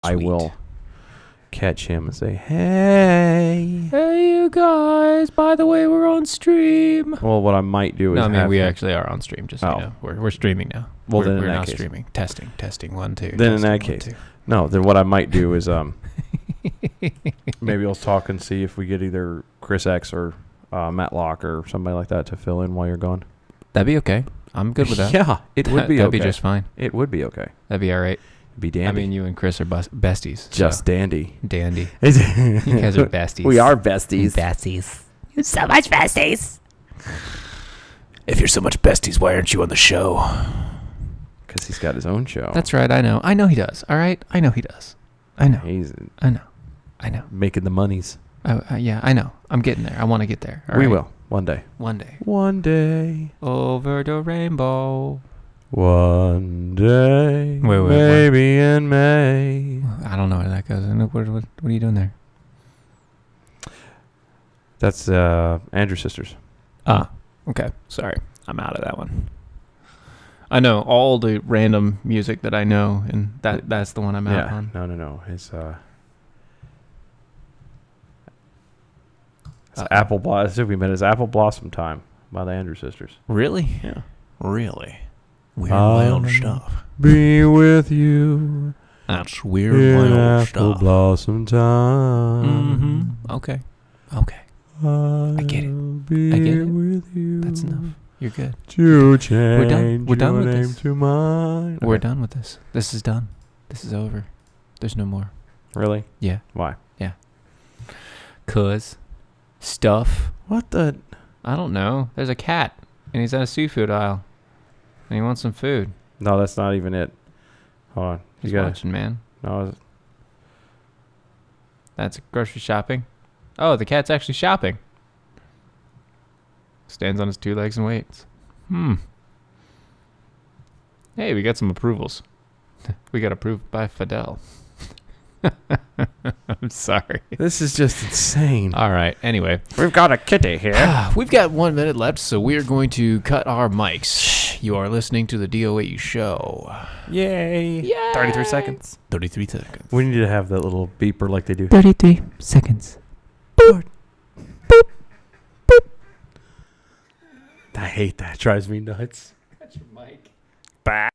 I will catch him and say, hey, you guys, by the way, we're on stream. Well, what I might do is we actually are on stream. Just we're streaming now. Well, then we're in that now case. streaming. Testing 1 2. Then in that case, then what I might do is maybe I'll talk and see if we get either Chris X or Matt Locke or somebody like that to fill in while you're gone. That'd be okay. I'm good with that. Yeah, it would be okay. That'd be just fine. It would be okay. That'd be all right. It'd be dandy. I mean, you and Chris are besties. Just dandy. Dandy. You guys are besties. We are besties. Besties. You're so much besties. If you're so much besties, why aren't you on the show? Because he's got his own show. That's right. I know. I know he does. All right. I know he does. I know. I know. Making the monies. Yeah, I know. I'm getting there. I want to get there. We will. One day. One day. One day. Over the rainbow. One day. Wait, maybe in May. I don't know where that goes. What are you doing there? That's Andrew's sisters. Ah, okay. Sorry. I'm out of that one. I know all the random music that I know, and that's the one I'm out on. No. His Apple Blossom. We met his Apple Blossom Time by the Andrews Sisters. Really? Yeah. Really? Weird wild stuff. Be with you. That's weird wild Apple stuff. Blossom Time. Mm-hmm. Okay. I get it. I get it. With you. That's enough. You're good. To change We're done your with name this. to mine. We're done with this. This is done. This is over. There's no more. Really? Yeah. Why? Yeah. 'Cause stuff. What the? I don't know. There's a cat, and he's at a seafood aisle, and he wants some food. No, that's not even it. Hold on. He's watching, man. No. That's grocery shopping. Oh, the cat's actually shopping. Stands on his 2 legs and waits. Hey, we got some approvals. We got approved by Fidel. I'm sorry. This is just insane. All right. Anyway. We've got a kitty here. We've got 1 minute left, so we're going to cut our mics. You are listening to the DOA show. Yay. Yay. 33 seconds. 33 seconds. We need to have that little beeper like they do. 33 seconds. Boop. I hate that. It drives me nuts. Cut your mic. Bah.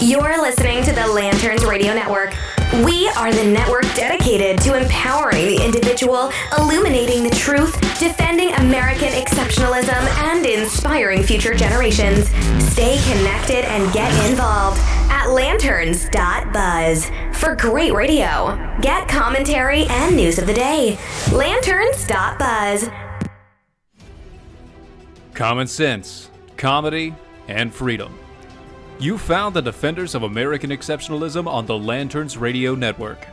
You're listening to the Lanterns Radio Network. We are the network dedicated to empowering the individual, illuminating the truth, defending American exceptionalism, and inspiring future generations. Stay connected and get involved at Lanterns.buzz for great radio. Get commentary and news of the day. Lanterns.buzz. Common sense, comedy, and freedom. You found the defenders of American exceptionalism on the Lanterns Radio Network.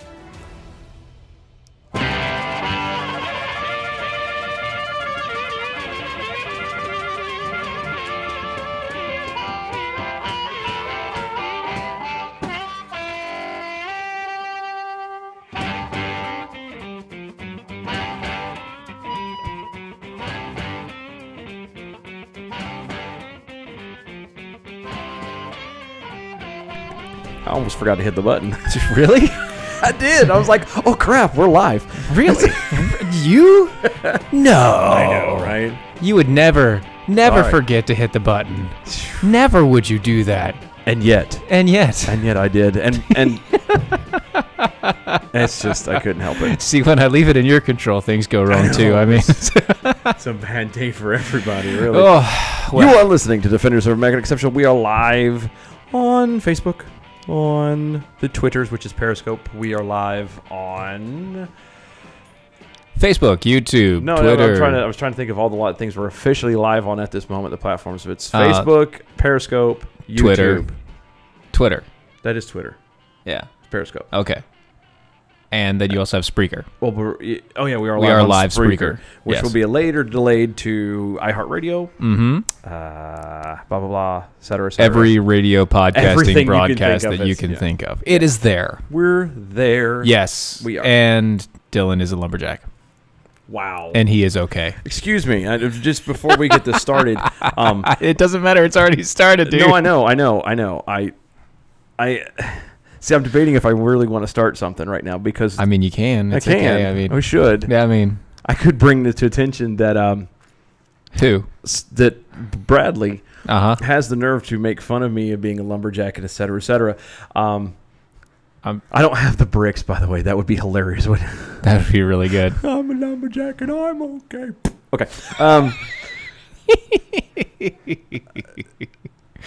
I almost forgot to hit the button. Really? I did. I was like, oh, crap, we're live. Really? You? No. I know, right? You would never right. forget to hit the button. Never would you do that. And yet I did. And it's just, I couldn't help it. See, when I leave it in your control, things go wrong too. I mean, it's a bad day for everybody, really. oh, You are listening to Defenders of American Exceptional. We are live on Facebook, on the Twitters, which is Periscope. We are live on Facebook, YouTube, Twitter. No, I was trying to think of all the things we're officially live on at this moment. The platforms. It's Facebook, Periscope, YouTube, Twitter. That is Twitter. Yeah. Periscope. Okay. And then you also have Spreaker. Well, we are We live are on live Spreaker, Spreaker, which yes. will be later delayed to iHeartRadio, Mm-hmm. blah blah blah, et cetera, et cetera. Every radio podcasting Everything you can broadcast think of that you is- can yeah. think of. It is there. We're there. Yes. We are. And Dylan is a lumberjack. Wow. And he is okay. Excuse me, just before we get this started. It doesn't matter. It's already started, dude. No, I know. I see. I'm debating if I really want to start something right now because I mean, you can. I It's can. okay. I mean, we should. yeah, I mean, I could bring this to attention that who? that Bradley Uh-huh. has the nerve to make fun of me of being a lumberjack and et cetera, et cetera. I don't have the bricks, by the way. That would be hilarious. That would be really good. I'm a lumberjack and I'm okay. Okay.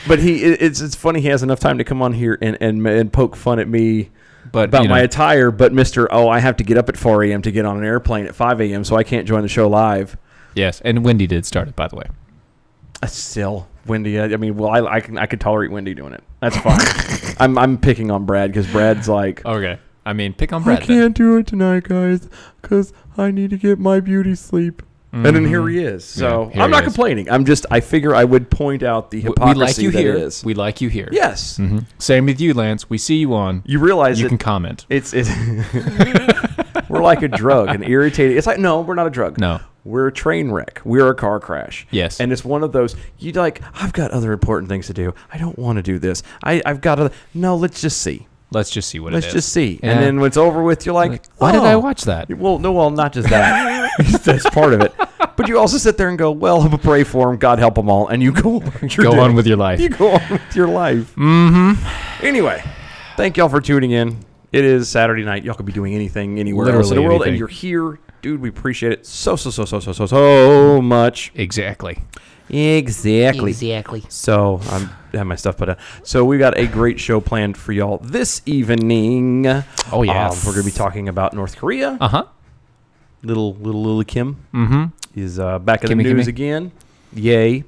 But it's funny he has enough time to come on here and poke fun at me But about you know, my attire. But I have to get up at 4 a.m. to get on an airplane at 5 a.m. so I can't join the show live. yes, and Wendy did start it, by the way. Still, Wendy. I mean, well, I could tolerate Wendy doing it. That's fine. I'm picking on Brad because Brad's like, Okay. I mean, pick on Brad. I can't do it tonight, guys, because I need to get my beauty sleep. Then. And then here he is. So Yeah, here I'm not he is. complaining. I figure I would point out the We hypocrisy like you that here. it is. We like you here. Yes. hmm Same with you, Lance. We see you on. You realize You that can comment. it's we're like a drug, an irritating. It's like, no, we're not a drug. No. We're a train wreck. We're a car crash. Yes. And it's one of those, I've got other important things to do. I don't want to do this. I've got to, no, let's just see. Let's just see what Let's it is. just see. Yeah. And then when it's over with, you're like, Why did I oh. watch that? Well, no, not just that. That's part of it. But you also sit there and go, well, I'm going to pray for them. God help them all. And you go Go on with your life. You go on with your life. Mm-hmm. Anyway, thank y'all for tuning in. It is Saturday night. Y'all could be doing anything anywhere else in the Literally world. And anything. you're here. Dude, we appreciate it so much. Exactly. Exactly. So I have my stuff put out. So we got a great show planned for y'all this evening. Oh, yes. We're going to be talking about North Korea. Uh-huh. Little Kim Mm-hmm. is back in the Kimmy, news Kimmy. again. Yay.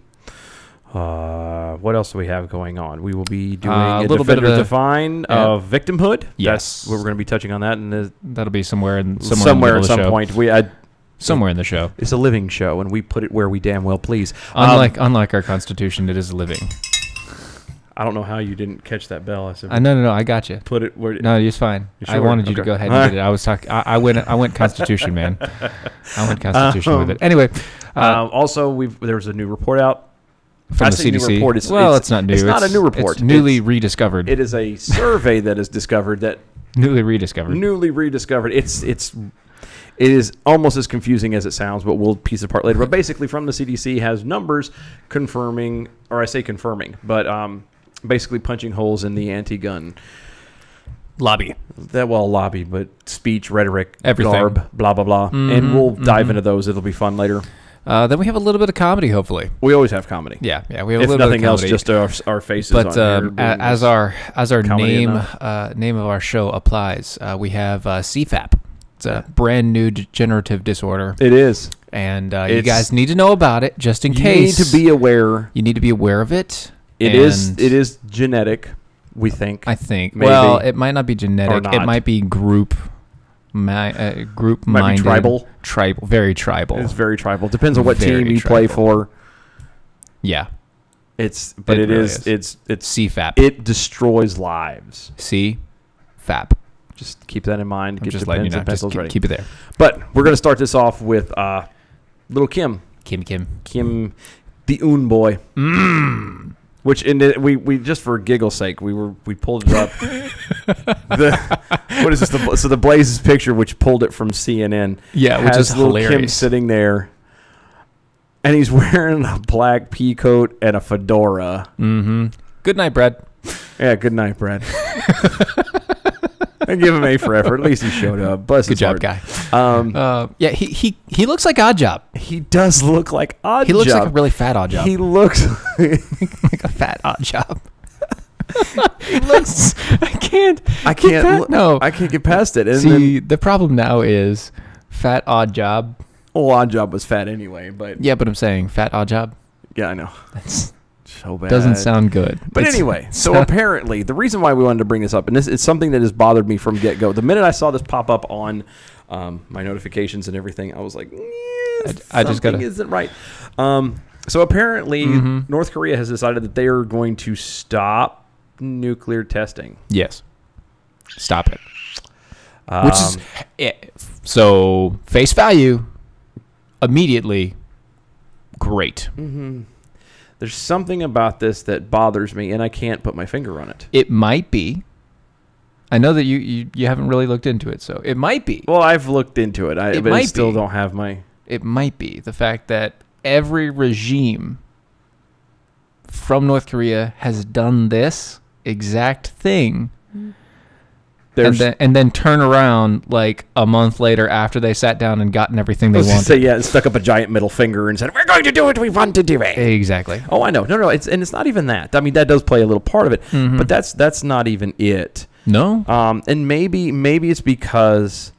What else do we have going on? We will be doing A a little bit of Defender a- Define yeah. of Victimhood. Yes. That's what we're going to be touching on that in That'll be somewhere in the somewhere middle at of the some show. point. Somewhere in the show. It's a living show, and we put it where we damn well please. Unlike our Constitution, it is living. I don't know how you didn't catch that bell. I said, No. I got you. put it where. No, it's fine. You I sure? wanted you to Okay. go ahead and get it. I was talking. I went Constitution, man. I went Constitution with it. Anyway, Also, there was a new report out from I the say new CDC. report. It's It's not new. it's not a new report. It's newly It's- rediscovered. It is a survey that is discovered that Newly rediscovered. newly rediscovered. It is almost as confusing as it sounds, but we'll piece it apart later. But basically, from the CDC has numbers confirming, or I say confirming, but basically punching holes in the anti-gun Lobby. lobby, but speech, rhetoric, Everything. garb, blah blah blah, and we'll dive into those. It'll be fun later. Then we have a little bit of comedy, hopefully. We always have comedy. Yeah. We have a If little nothing bit of else, comedy. just our faces. But on here being as just our comedy name enough. name of our show applies, we have C.F.A.P. It's a brand new degenerative disorder, It is. and you It's- guys need to know about it just in You case. need to be aware. You need to be aware of it. It and is genetic. We think. I think. Maybe. Well, it might not be genetic. It not. might be group Might minded. be tribal. Tribal. Very tribal. It's very tribal. Depends on what Very team you play tribal. for. Yeah. But It it really is. is. It's C.F.A.P. it destroys lives. C.F.A.P. Just keep that in mind. I'm Get just your letting you pens know. and Just pencils ready. keep it there. But we're gonna start this off with little Kim, Kim. the Un boy. Which we just for giggle's sake we pulled it up. What is this? So the Blaze's picture, which pulled it from CNN, Yeah, which has is little Kim hilarious. sitting there, and he's wearing a black pea coat and a fedora. Mm-hmm. Good night, Brad. Yeah, good night, Brad. I give him A for effort. At least he showed up. Bless Good his job, heart. guy. Yeah, he looks like Odd Job. He does look like Odd He looks Job. like a really fat Odd Job. He looks. like a fat Odd Job. He looks. I can't get past it. And See, the problem now is fat Odd Job. Odd Job was fat anyway, but Yeah, but I'm saying fat Odd Job. yeah, I know. That's So bad. Doesn't sound good. But anyway, so apparently, the reason why we wanted to bring this up, and this is something that has bothered me from get-go. The minute I saw this pop up on my notifications and everything, I was like, I just something isn't right. So apparently, North Korea has decided that they are going to stop nuclear testing. Yes. Stop it. Which is so face value immediately great. There's something about this that bothers me, and I can't put my finger on it. It might be. I know that you haven't really looked into it, so it might be. Well, I've looked into it, but I still don't have my... It might be the fact that every regime from North Korea has done this exact thing and then turn around like a month later after they sat down and gotten everything they wanted. And stuck up a giant middle finger and said, "We're going to do what we want to do." Exactly. Oh, I know. No, it's not even that. I mean, that does play a little part of it, but that's not even it. No. And maybe it's because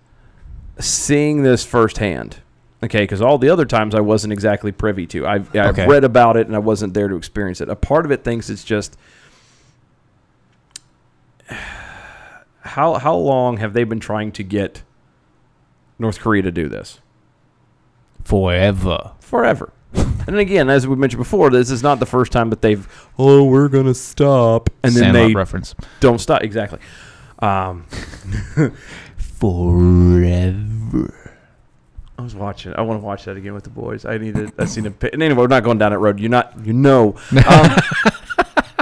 seeing this firsthand. Okay, because all the other times I wasn't exactly privy to. I've read about it and I wasn't there to experience it. A part of it thinks it's just. How long have they been trying to get North Korea to do this? Forever. And then again, as we mentioned before, this is not the first time that they've, we're going to stop. And then Sandlot they reference. Don't stop. Exactly. Forever. I was watching. I want to watch that again with the boys. I've seen a pit. And anyway, we're not going down that road.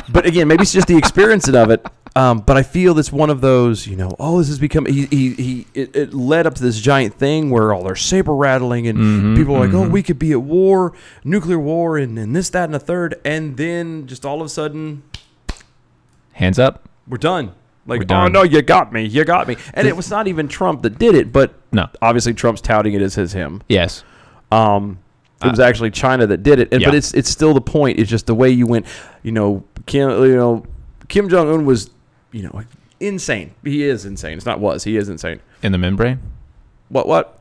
But again, maybe it's just the experience of it. But I feel it's one of those, this has become, it led up to this giant thing where all their saber rattling and people are like, we could be at war, nuclear war, and this, that, and the third. And then just all of a sudden, hands up. We're done. Like, we're done. Oh, no, you got me. And it was not even Trump that did it, but no. Obviously Trump's touting it as him. Yes. It was actually China that did it. But it's still the point. It's just the way you went, Kim Jong-un was, insane. He is insane. It's not was. He is insane. In the membrane? What?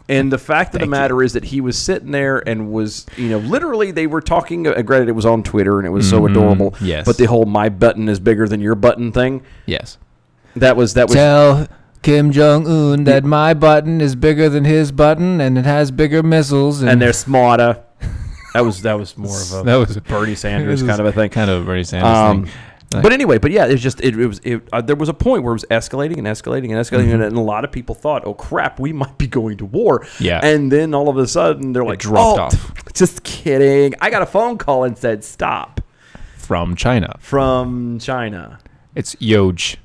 And the fact of the matter is that he was sitting there and was, literally they were talking. Granted, it was on Twitter and it was so adorable. Yes. But the whole "my button is bigger than your button" thing. Yes. That was. Tell Kim Jong-un that my button is bigger than his button and it has bigger missiles and they're smarter. That was more of a Bernie Sanders kind of a thing. Kind of a Bernie Sanders thing. But anyway, it's just there was a point where it was escalating and escalating and escalating, and a lot of people thought, "Oh crap, we might be going to war." Yeah. And then all of a sudden they're like, dropped off. Just kidding. I got a phone call and said stop. From China. It's huge.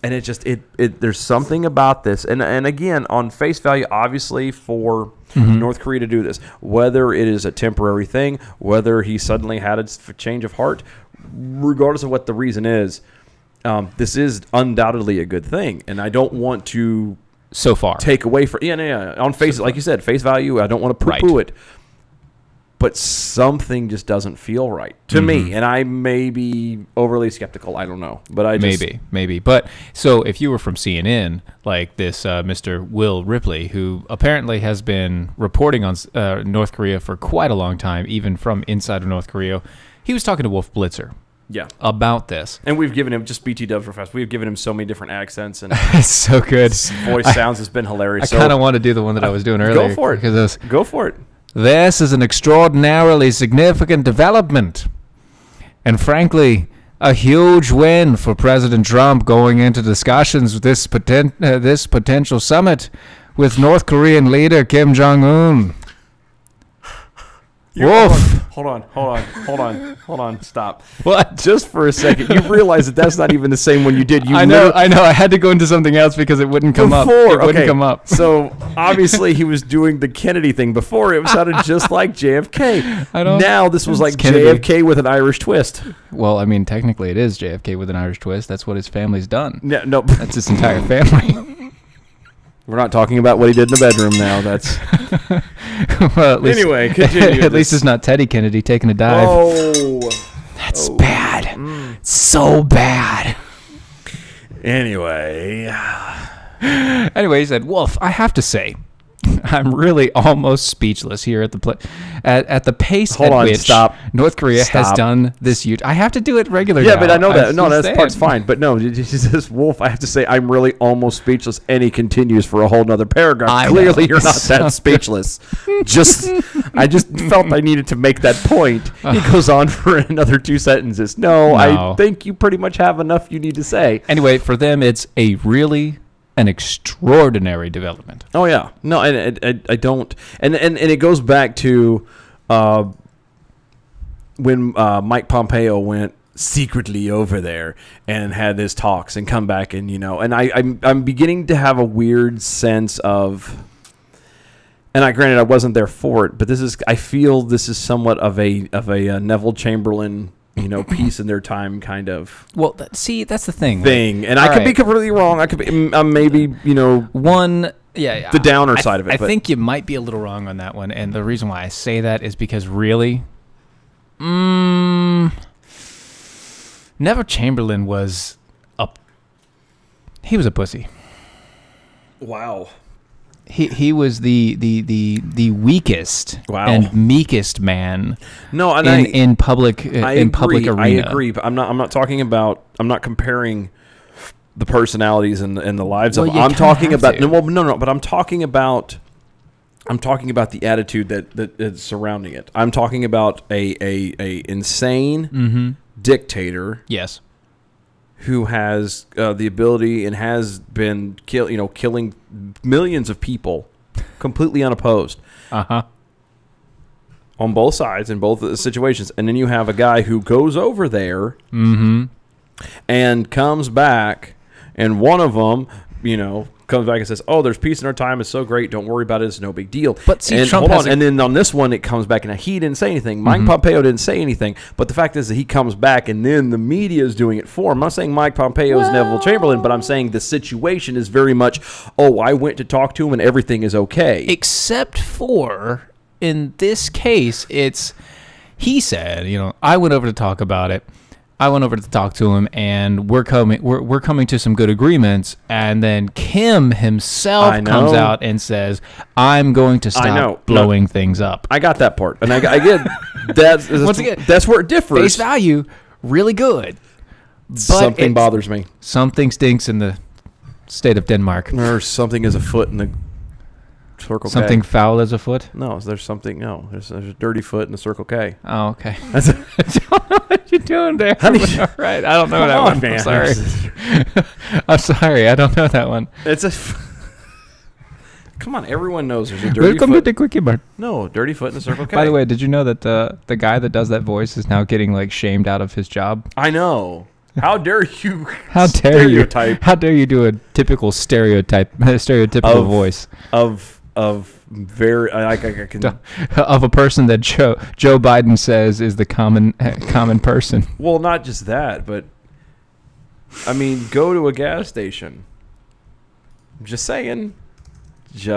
And it just there's something about this, and again, on face value, obviously for North Korea to do this, whether it is a temporary thing, whether he suddenly had a change of heart, regardless of what the reason is, this is undoubtedly a good thing, and I don't want to so far take away from on face, like you said, face value. I don't want to poo-poo it. But something just doesn't feel right to me, and I may be overly skeptical. I don't know, but I just... maybe. But so if you were from CNN, like this Mr. Will Ripley, who apparently has been reporting on North Korea for quite a long time, even from inside of North Korea, he was talking to Wolf Blitzer. Yeah, about this, and we've given him just BT Dubs for fast. We've given him so many different accents, and it's so good. His voice sounds has been hilarious. I kind of want to do the one that I was doing earlier. Go for it. Go for it. This is an extraordinarily significant development, and frankly, a huge win for President Trump going into discussions with this potential summit with North Korean leader Kim Jong-un. Wolf. Hold on. Stop. What? Just for a second. You realize that's not even the same one you did. I know. I had to go into something else because it wouldn't come up. It wouldn't come up. So obviously he was doing the Kennedy thing before. It sounded just like JFK. Now this was like Kennedy. JFK with an Irish twist. Well, I mean, technically it is JFK with an Irish twist. That's what his family's done. Yeah, no. That's his entire family. We're not talking about what he did in the bedroom now. That's well. At least, anyway, continue. At least it's not Teddy Kennedy taking a dive. Oh, that's bad. So bad. Anyway, he said, Wolf, I have to say, I'm really almost speechless here at the at the pace Hold at on, which stop. North Korea has Stop. done this huge. I have to do it regularly. Yeah, now. but I know that. I'm No, just that part's saying. fine. But no, this Wolf, I have to say, I'm really almost speechless. And he continues for a whole nother paragraph. I Clearly, know. you're not that speechless. I just felt I needed to make that point. He goes on for another 2 sentences. No, I think you pretty much have enough you need to say. Anyway, for them, it's an extraordinary development. Oh yeah, no, I don't, and it goes back to when Mike Pompeo went secretly over there and had his talks and come back and and I'm beginning to have a weird sense of, and granted I wasn't there for it, but I feel this is somewhat of a Neville Chamberlain piece in their time kind of. Well, that's the thing. And I could be completely wrong. I could be maybe the downer side of it. I think you might be a little wrong on that one, and the reason why I say that is because really, Neville Chamberlain was a pussy. Wow. He was the weakest and meekest man. No, and in public arena. I agree, but I'm not talking about. I'm not comparing the personalities and the lives of. I'm talking about no. But I'm talking about the attitude that is surrounding it. I'm talking about a insane dictator. Yes. Who has the ability and has been killing millions of people completely unopposed. On both sides in both of the situations. And then you have a guy who goes over there and comes back, and one of them, comes back and says, "Oh, there's peace in our time. It's so great. Don't worry about it. It's no big deal." But see, and Trump and then on this one, it comes back, and he didn't say anything. Mike Pompeo didn't say anything. But the fact is that he comes back, and then the media is doing it for him. I'm not saying Mike Pompeo is Neville Chamberlain, but I'm saying the situation is very much, I went to talk to him, and everything is okay. Except for, in this case, he said, I went over to talk about it. I went over to talk to him, and we're coming to some good agreements. And then Kim himself comes out and says, "I'm going to stop blowing things up." I got that part, and I get that's where it differs. Face value, really good. But something bothers me. Something stinks in the state of Denmark. Or something is afoot in the Circle K. Something foul as a foot? No, there's a dirty foot in the Circle K. Oh, okay. I don't know what you're doing there. All right, I don't know that one. Man. I'm sorry. I'm sorry, I don't know that one. Come on, everyone knows there's a dirty Welcome foot. to the Quickie Bar. No, dirty foot in the Circle K. By the way, did you know that the guy that does that voice is now getting shamed out of his job? I know. How dare you? How dare you? How dare you do a typical stereotypical voice of very I can of a person that Joe Biden says is the common person. Well, not just that, but I mean, go to a gas station. Just saying. I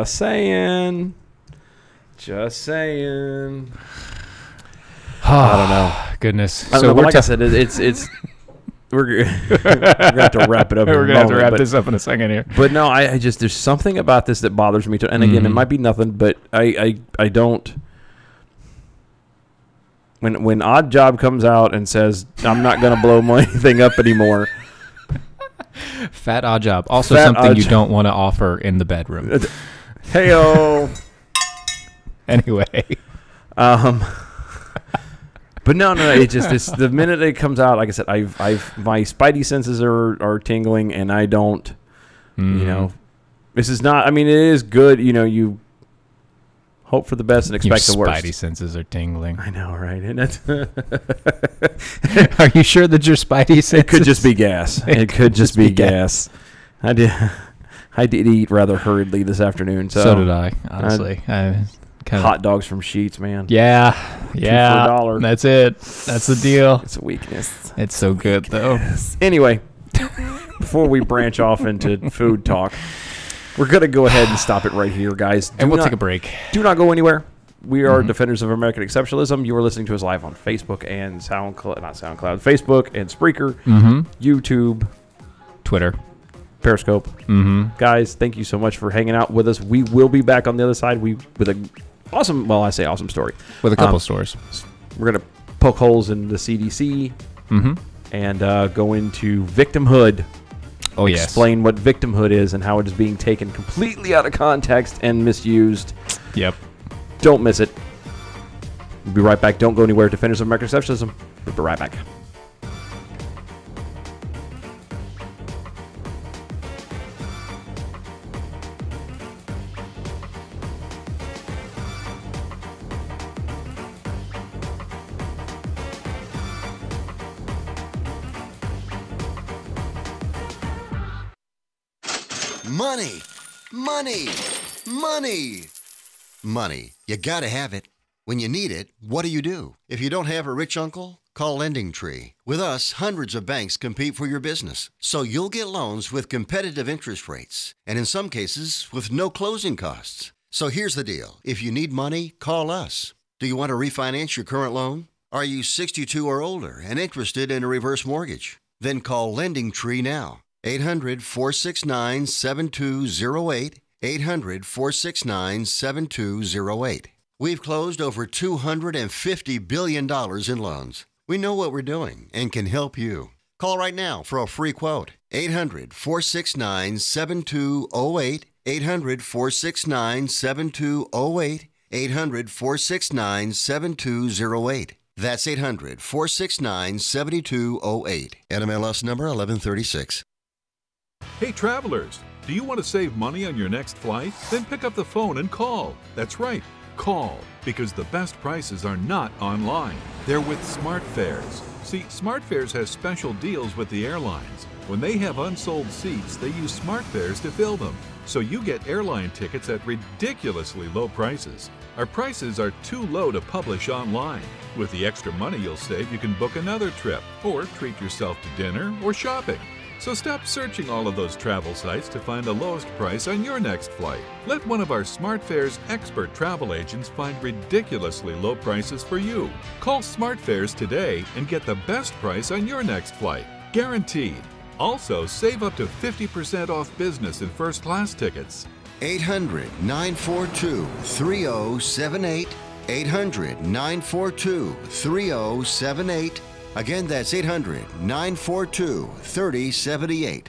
don't know. Goodness. So like I said, it's we're gonna have to wrap it up. We're gonna have to wrap this up in a second here. But no, I just there's something about this that bothers me too. And again, it might be nothing, but I don't. When Odd Job comes out and says I'm not gonna blow anything up anymore. Fat Odd Job. Also something you don't want to offer in the bedroom. Heyo. Anyway. But no. It's just the minute it comes out, like I said, my spidey senses are tingling, and I don't, this is not. I mean, it is good. You hope for the best and expect the worst. Your spidey senses are tingling. I know, right? And that's Are you sure that your spidey senses? It could just be gas. It could just be gas. I did eat rather hurriedly this afternoon. So did I. Honestly, hot dogs from Sheetz, man. Yeah. $2 for $1. That's it. That's the deal. It's a weakness. It's so good though. Anyway, before we branch off into food talk, we're gonna go ahead and stop it right here, guys. And we'll take a break. Do not go anywhere. We are Defenders of American Exceptionalism. You are listening to us live on Facebook and Facebook and Spreaker, YouTube, Twitter, Periscope. Guys, thank you so much for hanging out with us. We will be back on the other side with a awesome, well, I say awesome story. With a couple stories. We're going to poke holes in the CDC and go into victimhood. Oh, yes. Explain what victimhood is and how it is being taken completely out of context and misused. Yep. Don't miss it. We'll be right back. Don't go anywhere. Defenders of American Exceptionalism. We'll be right back. Money, money, money, money. You gotta have it. When you need it, what do? If you don't have a rich uncle, call LendingTree. With us, hundreds of banks compete for your business, so you'll get loans with competitive interest rates, and in some cases, with no closing costs. So here's the deal. If you need money, call us. Do you want to refinance your current loan? Are you 62 or older and interested in a reverse mortgage? Then call LendingTree now. 800-469-7208, 800-469-7208. We've closed over $250 billion in loans. We know what we're doing and can help you. Call right now for a free quote. 800-469-7208, 800-469-7208, 800-469-7208. That's 800-469-7208. NMLS number 1136. Hey travelers, do you want to save money on your next flight? Then pick up the phone and call. That's right, call, because the best prices are not online. They're with SmartFares. See, SmartFares has special deals with the airlines. When they have unsold seats, they use SmartFares to fill them. So you get airline tickets at ridiculously low prices. Our prices are too low to publish online. With the extra money you'll save, you can book another trip or treat yourself to dinner or shopping. So stop searching all of those travel sites to find the lowest price on your next flight. Let one of our SmartFares expert travel agents find ridiculously low prices for you. Call SmartFares today and get the best price on your next flight. Guaranteed. Also, save up to 50% off business and first class tickets. 800-942-3078. 800-942-3078. Again, that's 800-942-3078.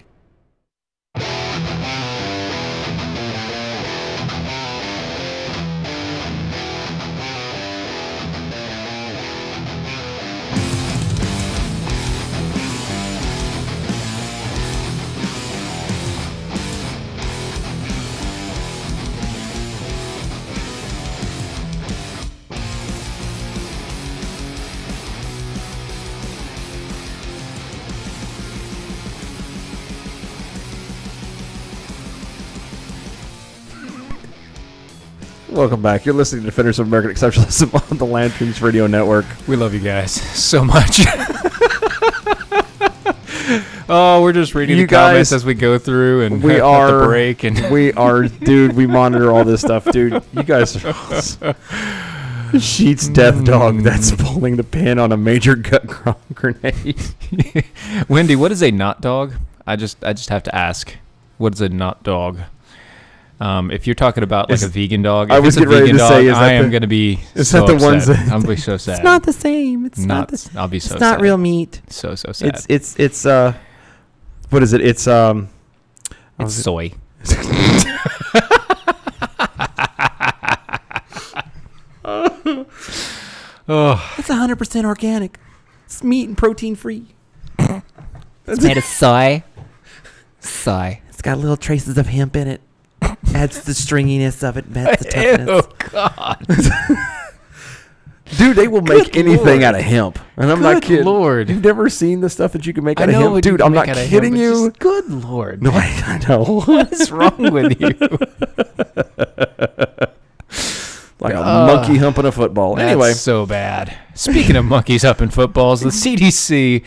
Welcome back. You're listening to Defenders of American Exceptionalism on the Lanterns Radio Network. We love you guys so much. Oh, we're just reading the comments as we go through, and we are at the break, and we are, dude. We monitor all this stuff, dude. You guys are awesome. Sheets death dog that's pulling the pin on a major gut grenade. Wendy, what is a not dog? I just have to ask. What is a not dog? If you're talking about like a vegan dog, if it's a vegan dog, I am going to be so upset. I'm going to be so sad. It's not the same. It's not I'll be so sad. It's not real meat. So sad. It's what is it? It's soy. Oh, it's 100% organic. It's meat and protein free. It's made of soy. Soy. It's got little traces of hemp in it. Adds the stringiness of it. Adds the toughness. Oh God. Dude, they will make anything out of hemp. And I'm not kidding. Lord. You've never seen the stuff that you can make out of hemp? Dude, I'm not kidding you. Good Lord. No, I know. What is wrong with you? Like a monkey humping a football. That's anyway. So bad. Speaking of monkeys humping footballs, the CDC,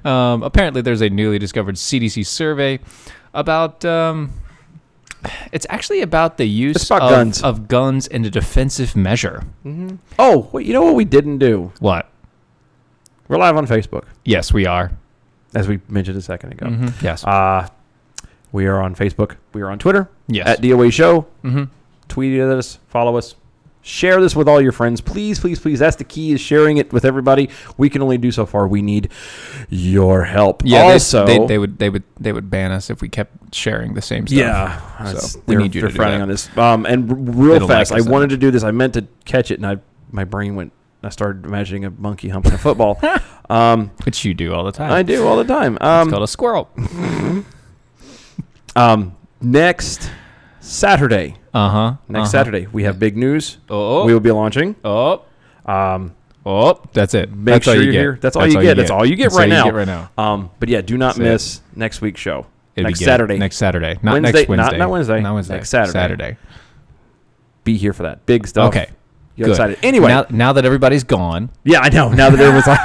apparently there's a newly discovered CDC survey about... it's actually about the use of guns in a defensive measure. Mm-hmm. Oh, wait, you know what we didn't do? What? We're live on Facebook. Yes, we are. As we mentioned a second ago. Mm-hmm. Yes. We are on Facebook. We are on Twitter. Yes. At DOA Show. Mm-hmm. Tweet at us. Follow us. Share this with all your friends. Please, please, please. That's the key, is sharing it with everybody. We can only do so far. We need your help. Yeah, also, they would ban us if we kept sharing the same stuff. Yeah. So we need you to do frowning that. on this. And real They don't fast, like us I wanted to do this. I meant to catch it, and my brain went. I started imagining a monkey humping a football. Which you do all the time. I do all the time. It's called a squirrel. Next Saturday. Saturday, we have big news. Oh. We will be launching. Oh. That's it. Make That's sure all you you're get. here. That's all you get. That's all you get right now. But yeah, do not That's miss next week's show. It'll Next be Saturday. Next Saturday. Not Wednesday, next Wednesday. Not Wednesday. Not Wednesday. Next Saturday. Saturday. Be here for that. Big stuff. Okay. You're Good. excited. Anyway. Now that everybody's gone. Yeah, I know. Now that everyone's like.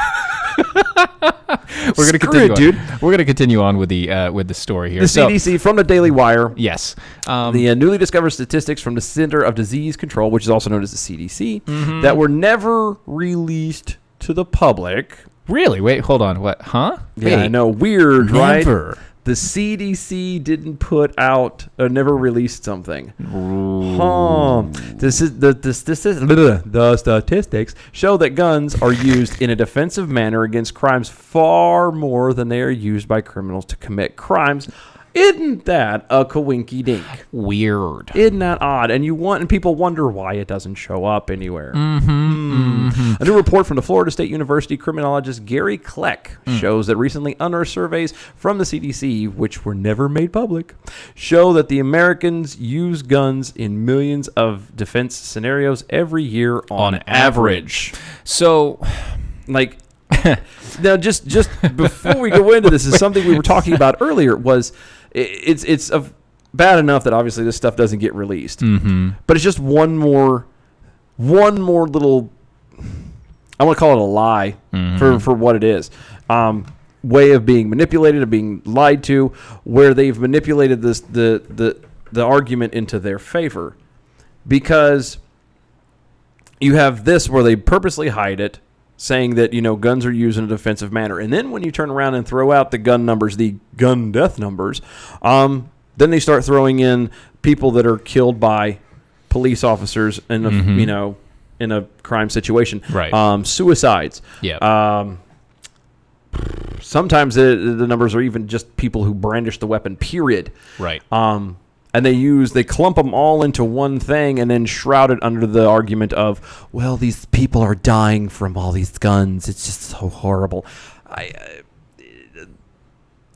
We're gonna continue, dude. We're gonna continue on with the story here. The CDC from the Daily Wire. Yes. The newly discovered statistics from the Center of Disease Control, which is also known as the CDC, that were never released to the public. Really? Wait, hold on. What? Huh? Yeah, Wait, I know. Weird, never. right? The CDC didn't put out or never released something. The statistics show that guns are used in a defensive manner against crimes far more than they are used by criminals to commit crimes. Isn't that a coinky dink? Weird. Isn't that odd? And people wonder why it doesn't show up anywhere. A new report from the Florida State University criminologist Gary Kleck shows that recently unearthed surveys from the CDC, which were never made public, show that the Americans use guns in millions of defense scenarios every year on average. So, like, now just before we go into this, is something we were talking about earlier. Was it's bad enough that obviously this stuff doesn't get released, but it's just one more little, I want to call it a lie for what it is, way of being manipulated, of being lied to, where they've manipulated this the argument into their favor, because you have this where they purposely hide it, saying that, guns are used in a defensive manner. And then when you turn around and throw out the gun numbers, the gun death numbers, then they start throwing in people that are killed by police officers in a, in a crime situation. Right. Suicides. Yeah. Sometimes the numbers are even just people who brandish the weapon, period. Right. And they clump them all into one thing and then shroud it under the argument of, well, these people are dying from all these guns. It's just so horrible.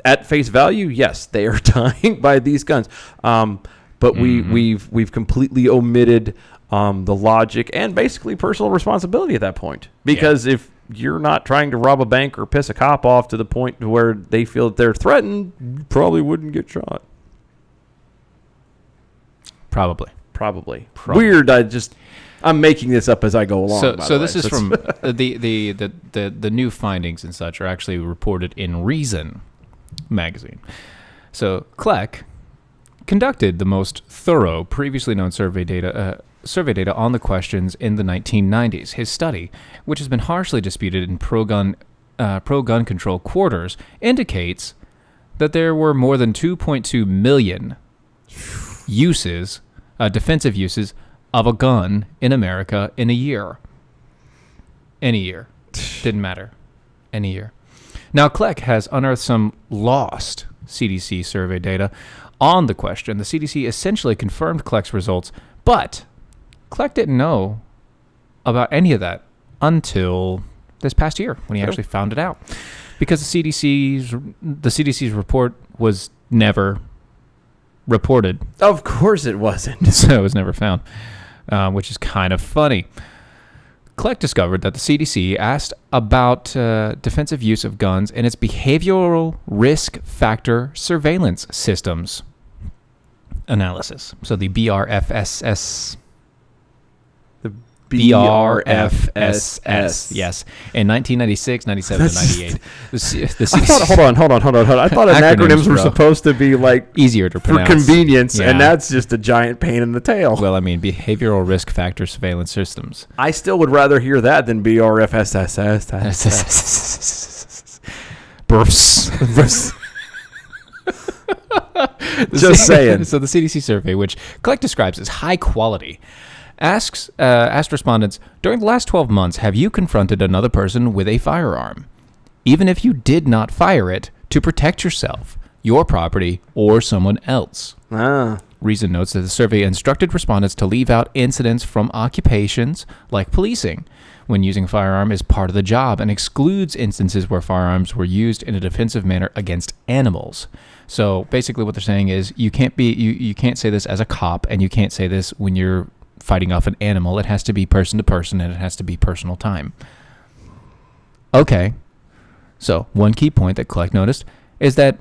At face value, yes, they are dying by these guns. But we've completely omitted the logic and basically personal responsibility at that point. Because if you're not trying to rob a bank or piss a cop off to the point where they feel that they're threatened, you probably wouldn't get shot. Probably. Weird. I'm making this up as I go along. So this is from the new findings and such are actually reported in Reason magazine. So Kleck conducted the most thorough previously known survey data on the questions in the 1990s. His study, which has been harshly disputed in pro-gun control quarters, indicates that there were more than 2.2 million defensive uses of a gun in America in a year. Any year. Didn't matter. Any year. Now, Kleck has unearthed some lost CDC survey data on the question. The CDC essentially confirmed Kleck's results, but Kleck didn't know about any of that until this past year when he actually found it out. Because the CDC's report was never reported. Of course it wasn't. So it was never found, which is kind of funny. Kleck discovered that the CDC asked about defensive use of guns in its behavioral risk factor surveillance systems analysis. So the BRFSS. BRFSS. Yes. In 1996, 97, and 98. Hold on. I thought acronyms were supposed to be like easier to pronounce for convenience, and that's just a giant pain in the tail. Well, I mean, behavioral risk factor surveillance systems. I still would rather hear that than BRFSS. Just saying. So the CDC survey, which Collect describes as high quality, asked respondents, during the last 12 months, have you confronted another person with a firearm, even if you did not fire it, to protect yourself, your property, or someone else? Reason notes that the survey instructed respondents to leave out incidents from occupations like policing when using a firearm as part of the job, and excludes instances where firearms were used in a defensive manner against animals. So basically what they're saying is you can't say this as a cop, and you can't say this when you're fighting off an animal. It has to be person to person, and it has to be personal time. Okay. So one key point that Collect noticed is that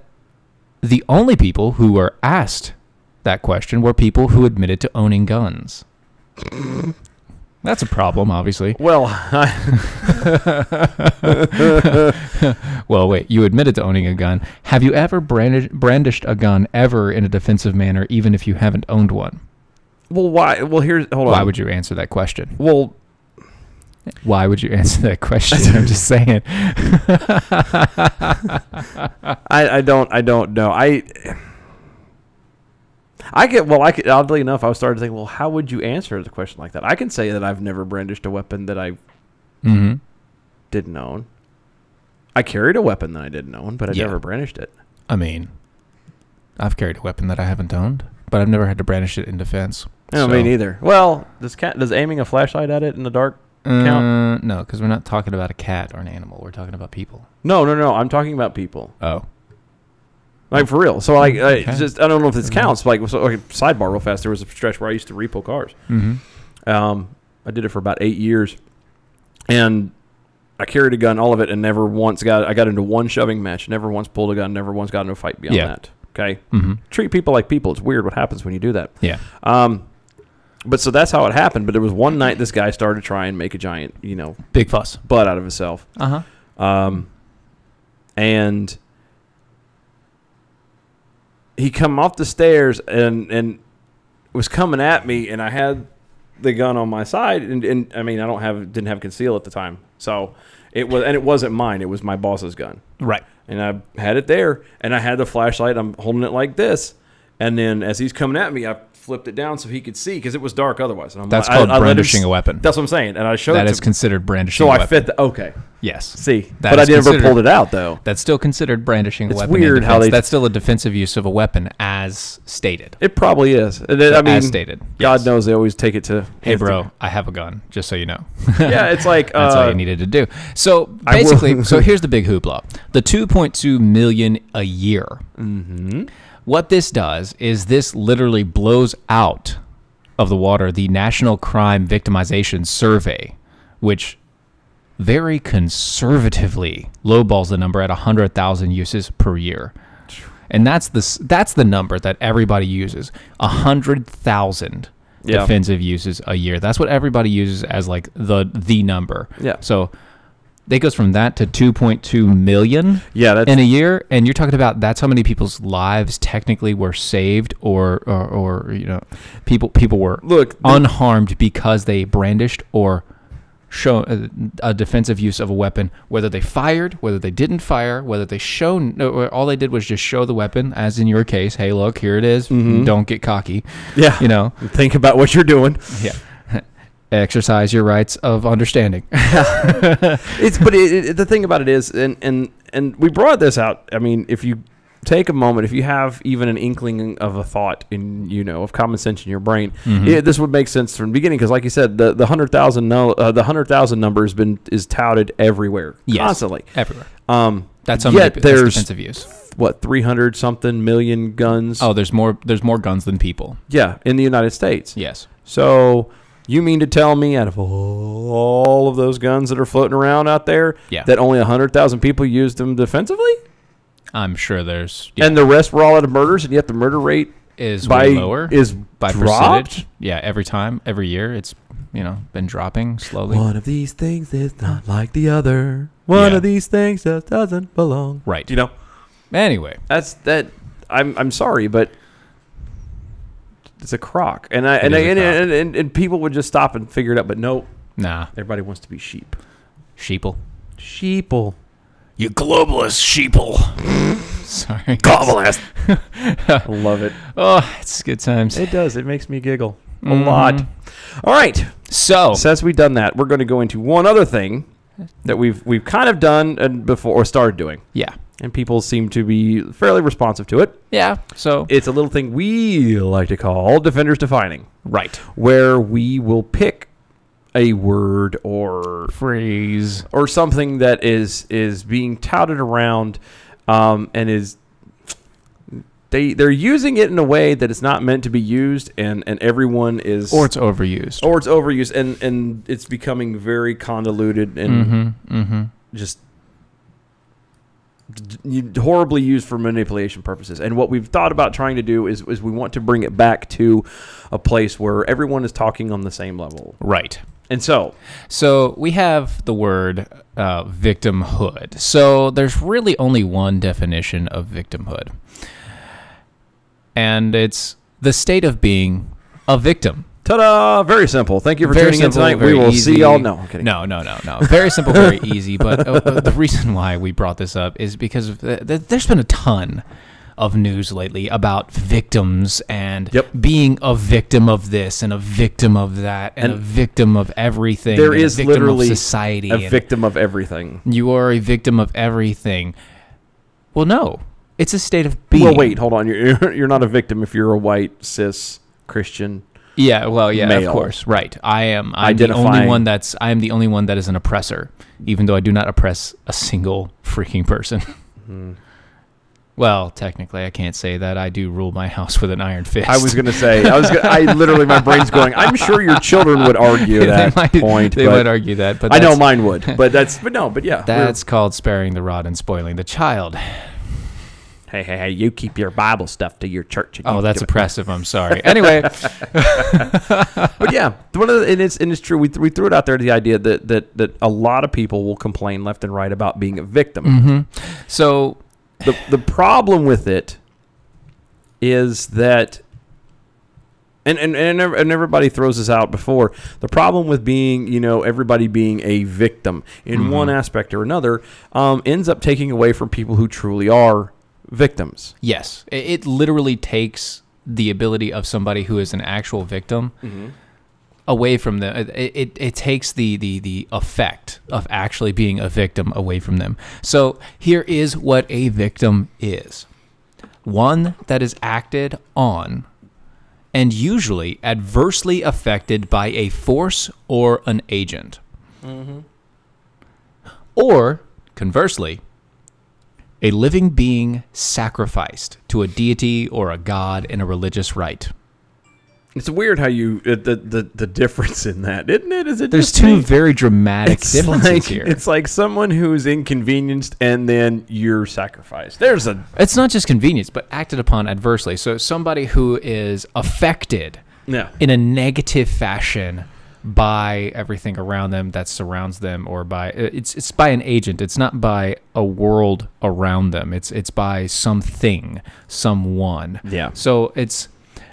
the only people who were asked that question were people who admitted to owning guns. That's a problem, obviously. Well, well, wait. You admitted to owning a gun. Have you ever brandished a gun ever in a defensive manner, even if you haven't owned one? well, why? Well, hold on. Why would you answer that question? Well, why would you answer that question? I'm just saying. I don't know. Oddly enough, I was starting to think, well, how would you answer the question like that? I can say that I've never brandished a weapon that I didn't own. I carried a weapon that I didn't own, but I never brandished it. I mean, I've carried a weapon that I haven't owned, but I've never had to brandish it in defense. No, me neither. Well, does aiming a flashlight at it in the dark count? No, because we're not talking about a cat or an animal. We're talking about people. No. I'm talking about people. Oh. Like, for real. So, like, Okay. I don't know if this counts. Like, sidebar real fast. There was a stretch where I used to repo cars. I did it for about 8 years. And I carried a gun, all of it, and never once I got into one shoving match. Never once pulled a gun. Never once got into a fight beyond that. Okay? Treat people like people. It's weird what happens when you do that. Yeah. But so that's how it happened. But there was one night this guy started to try and make a giant, big fuss, butt out of himself. And he come off the stairs and was coming at me, and I had the gun on my side, and I mean, didn't have conceal at the time, so it wasn't mine. It was my boss's gun, right? And I had it there, and I had the flashlight. I'm holding it like this, and then as he's coming at me, I flipped it down so he could see, because it was dark otherwise. And that's called brandishing a weapon. That's what I'm saying, and I showed that it is considered brandishing. So a I weapon. fit okay. Yes. See, but I never pulled it out though. That's still considered brandishing a weapon. It's weird how that's still a defensive use of a weapon, as stated. It probably is. I mean, as stated. God knows they always take it to. Hey, bro, I have a gun. Just so you know. Yeah, it's like that's all you needed to do. So basically, so here's the big hoopla: the 2.2 million a year. What this does is this literally blows out of the water the National Crime Victimization Survey, which very conservatively lowballs the number at 100,000 uses per year. And that's the number that everybody uses. 100,000 defensive uses a year. That's what everybody uses as like the number. Yeah. So that goes from that to 2.2 million in a year, and you're talking about that's how many people's lives technically were saved, or people were unharmed because they brandished or show a defensive use of a weapon, whether they fired, whether they didn't fire, whether they all they did was just show the weapon, as in your case. Hey, look, here it is. Don't get cocky. Yeah. Think about what you're doing. Yeah. Exercise your rights of understanding. The thing about it is, and we brought this out. I mean, if you take a moment, if you have even an inkling of a thought of common sense in your brain, this would make sense from the beginning. Because, like you said, the 100,000 number is touted everywhere, constantly, everywhere. That's how many defensive use. What, 300 something million guns? Oh, there's more guns than people. Yeah, in the United States. Yes. So you mean to tell me, out of all of those guns that are floating around out there, that only 100,000 people used them defensively? I'm sure there's... And the rest were all out of murders, and yet the murder rate is way lower. Is by dropped? Percentage. Yeah, every year it's been dropping slowly. One of these things is not like the other. One of these things just doesn't belong. Right. Anyway, that's that. I'm sorry, but it's a crock, and people would just stop and figure it out, but no, everybody wants to be sheeple. Sheeple. You globalist sheeple. Sorry. Gobble ass. I love it. Oh, it's good times. It does. It makes me giggle a lot. All right. So as we've done that, we're going to go into one other thing that we've kind of done before or started doing. Yeah. And people seem to be fairly responsive to it. Yeah. So it's a little thing we like to call Defenders Defining. Right. Where we will pick a word or phrase or something that is being touted around and is they're using it in a way that it's not meant to be used, and everyone is or it's overused and it's becoming very convoluted and just horribly used for manipulation purposes. And what we've thought about trying to do is we want to bring it back to a place where everyone is talking on the same level. Right. And so we have the word victimhood. So there's really only one definition of victimhood. And it's the state of being a victim. Ta-da! Very simple. Thank you for tuning in tonight. We will see y'all. No, I'm kidding. No. Very simple, very easy. But the reason why we brought this up is because there's been a ton of news lately about victims and being a victim of this and a victim of that and a victim of everything. There is a victim literally of society. A victim of everything. You are a victim of everything. Well, no. It's a state of being. Well, wait, hold on. You're not a victim if you're a white cis Christian. Yeah, well, yeah, male. Of course, right. I'm the only one that is an oppressor, even though I do not oppress a single freaking person. Mm-hmm. Well, technically, I can't say that. I do rule my house with an iron fist. I was going to say, I literally, my brain's going, I'm sure your children would argue that point. They might argue that, but I know mine would. But yeah. That's called sparing the rod and spoiling the child. Hey, you keep your Bible stuff to your church. Oh, that's oppressive. I'm sorry. Anyway. But yeah, and it's true. We threw it out there, the idea that a lot of people will complain left and right about being a victim. Mm-hmm. So the problem with it is that, and everybody throws this out before, the problem with being, everybody being a victim in one aspect or another ends up taking away from people who truly are victims. Yes. It literally takes the ability of somebody who is an actual victim away from them. It takes the effect of actually being a victim away from them. So here is what a victim is. One that is acted on and usually adversely affected by a force or an agent. Mm-hmm. Or, conversely, a living being sacrificed to a deity or a god in a religious rite. It's weird how you the difference in that, isn't it? There's two very dramatic differences here. It's like someone who's inconvenienced and then you're sacrificed. It's not just convenience, but acted upon adversely. So somebody who is affected in a negative fashion by everything around them that surrounds them, or by it's by an agent. It's not by a world around them. It's by something, someone. Yeah. So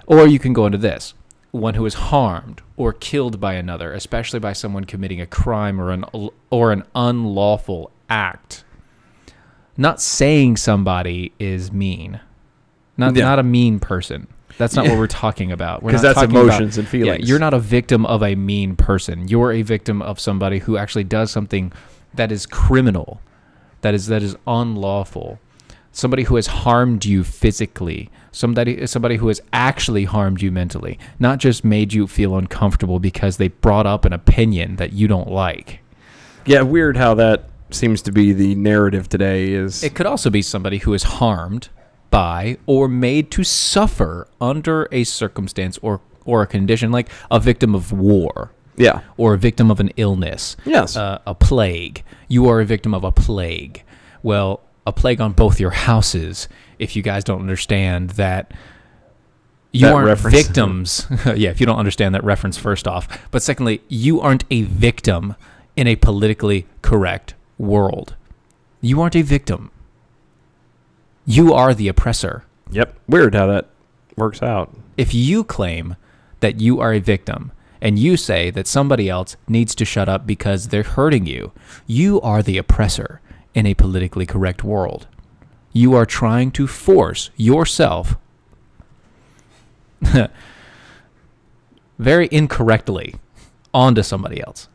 or you can go into this: one who is harmed or killed by another, especially by someone committing a crime or an unlawful act. Not saying somebody is mean, not a mean person. That's not what we're talking about. Because that's emotions and feelings. Yeah, you're not a victim of a mean person. You're a victim of somebody who actually does something that is criminal, that is unlawful. Somebody who has harmed you physically. Somebody who has actually harmed you mentally. Not just made you feel uncomfortable because they brought up an opinion that you don't like. Yeah, weird how that seems to be the narrative today. It could also be somebody who is harmed by or made to suffer under a circumstance or a condition, like a victim of war. Yeah. Or a victim of an illness. Yes. A plague. You are a victim of a plague. Well, a plague on both your houses, if you guys don't understand that you aren't victims. Yeah, if you don't understand that reference, first off. But secondly, you aren't a victim in a politically correct world. You aren't a victim. You are the oppressor. Yep. Weird how that works out. If you claim that you are a victim and you say that somebody else needs to shut up because they're hurting you, you are the oppressor in a politically correct world. You are trying to force yourself very incorrectly onto somebody else.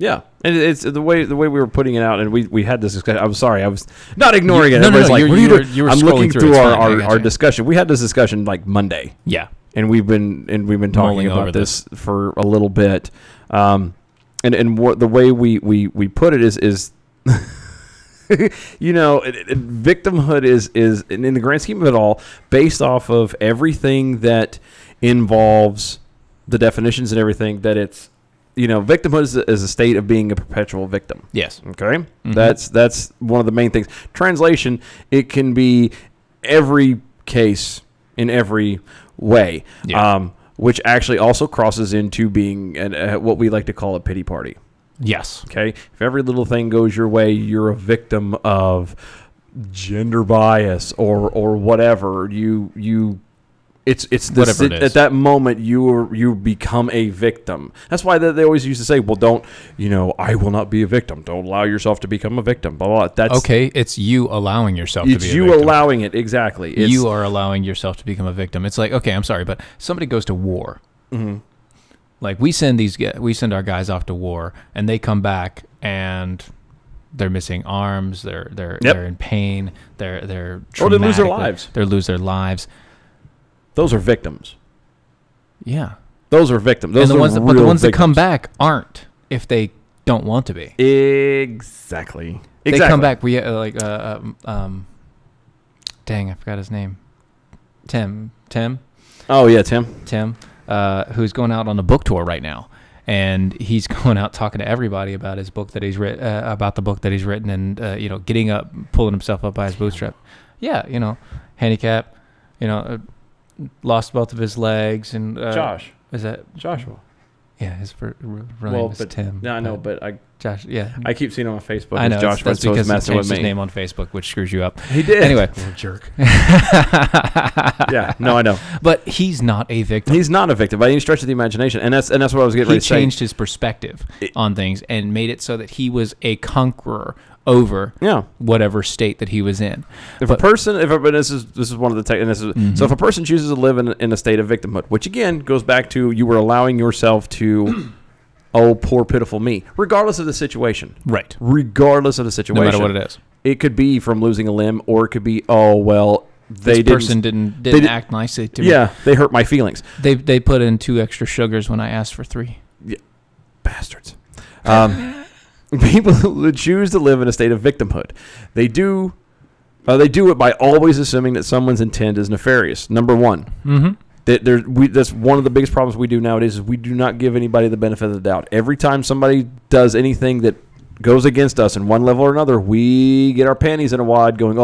Yeah, and it's the way we were putting it out, and we had this discussion. I'm sorry, I was not ignoring it. No, Everybody's like, you what are you doing? were I'm scrolling looking through through it. It's fine. our discussion. We had this discussion like Monday. Yeah. And we've been talking Mulling about over this for a little bit. And what the way we put it is victimhood is in the grand scheme of it all based off of everything that involves the definitions and everything that it's, victimhood is a state of being a perpetual victim. Yes. Okay. Mm-hmm. That's one of the main things. Translation, it can be every case in every way, which actually also crosses into being what we like to call a pity party. Yes. Okay. If every little thing goes your way, you're a victim of gender bias or whatever. It's whatever it is. At that moment you become a victim. That's why they always used to say, well, don't, I will not be a victim. Don't allow yourself to become a victim. Blah, blah, blah. That's okay. It's you allowing yourself to be a victim. It's you allowing it. Exactly. You are allowing yourself to become a victim. It's like, okay, I'm sorry, but somebody goes to war. Mm-hmm. Like we send our guys off to war, and they come back and they're missing arms. They're in pain. They're or they lose their lives. They lose their lives. Those are victims. Yeah. Those are victims. But the ones that come back aren't if they don't want to be. Exactly. They come back. We dang, I forgot his name. Tim. Oh yeah, Tim. Who's going out on a book tour right now, and he's going out talking to everybody about his book that he's written, about the book that he's written, and getting up, pulling himself up by his bootstrap. Yeah, handicap. Lost both of his legs, and Josh. Is that Joshua? Yeah, his real name is Tim. No, I know, but Josh. Yeah, I keep seeing him on Facebook. I know Joshua, that's because he changed his name on Facebook, which screws you up. He did. Anyway, little jerk. Yeah, no, I know. But he's not a victim. He's not a victim by any stretch of the imagination, and that's what I was getting ready to say. He changed his perspective on things and made it so that he was a conqueror over whatever state that he was in. This is one of the so if a person chooses to live in a state of victimhood, which again goes back to you were allowing yourself to oh poor pitiful me, regardless of the situation. Right. Regardless of the situation. No matter what it is. It could be from losing a limb, or it could be this person didn't act nicely to me. Yeah, they hurt my feelings. They put in 2 extra sugars when I asked for 3. Yeah. Bastards. People who choose to live in a state of victimhood, they do it by always assuming that someone's intent is nefarious. Number one, that's one of the biggest problems we do nowadays is we do not give anybody the benefit of the doubt. Every time somebody does anything that goes against us in one level or another, we get our panties in a wad going,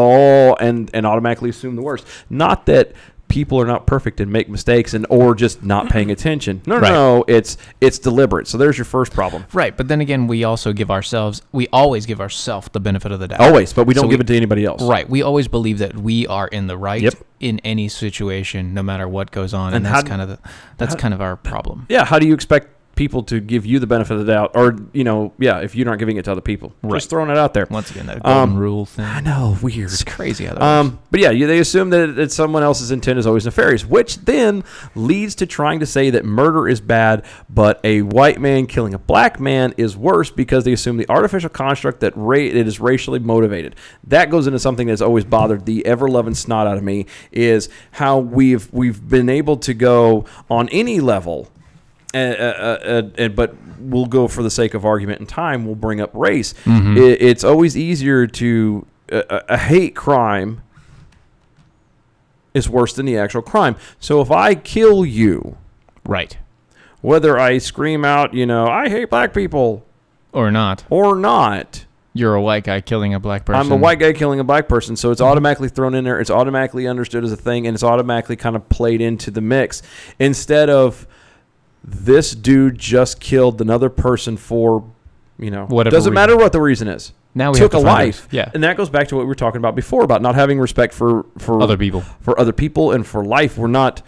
and automatically assume the worst. Not that people are not perfect and make mistakes or just not paying attention. No, it's deliberate. So there's your first problem. Right, but then again, we always give ourselves the benefit of the doubt. Always, but we don't give it to anybody else. Right, we always believe that we are in the right in any situation, no matter what goes on, and that's kind of our problem. Yeah, how do you expect people to give you the benefit of the doubt, or if you're not giving it to other people, just throwing it out there. Once again, that golden rule thing. I know, weird. It's crazy how that works. But yeah, they assume that someone else's intent is always nefarious, which then leads to trying to say that murder is bad, but a white man killing a black man is worse because they assume the artificial construct that it is racially motivated. That goes into something that's always bothered the ever-loving snot out of me, is how we've been able to go on any level. But we'll go for the sake of argument and time. We'll bring up race. Mm-hmm. It's always easier to a hate crime is worse than the actual crime. So if I kill you, right, whether I scream out, I hate black people, or not, you're a white guy killing a black person. I'm a white guy killing a black person, so it's automatically thrown in there. It's automatically understood as a thing, and it's automatically kind of played into the mix instead of. This dude just killed another person for, whatever doesn't reason. Matter what the reason is. Now we took have to a life. Yeah. And that goes back to what we were talking about before about not having respect for other people. For other people and for life. We're not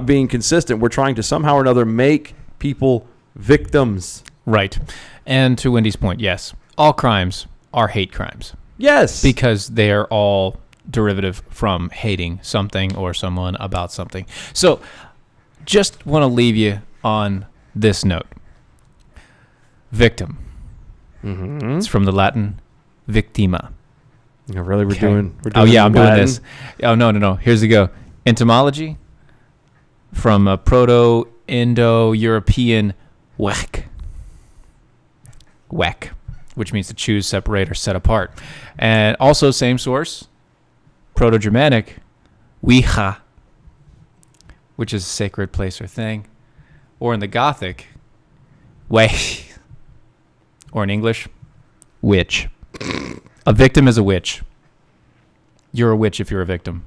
being consistent. We're trying to somehow or another make people victims. Right. And to Wendy's point, yes, all crimes are hate crimes. Yes. Because they are all derivative from hating something or someone about something. So just want to leave you on this note. Victim. Mm-hmm. It's from the Latin victima. Yeah, really, we're Okay. doing Oh yeah, I'm Latin? doing this. Oh no. Here's the go. Etymology from a Proto-Indo-European wek, which means to choose, separate, or set apart. And also same source, Proto-Germanic wicha, which is a sacred place or thing, or in the Gothic, wech, or in English, witch. A victim is a witch. You're a witch if you're a victim.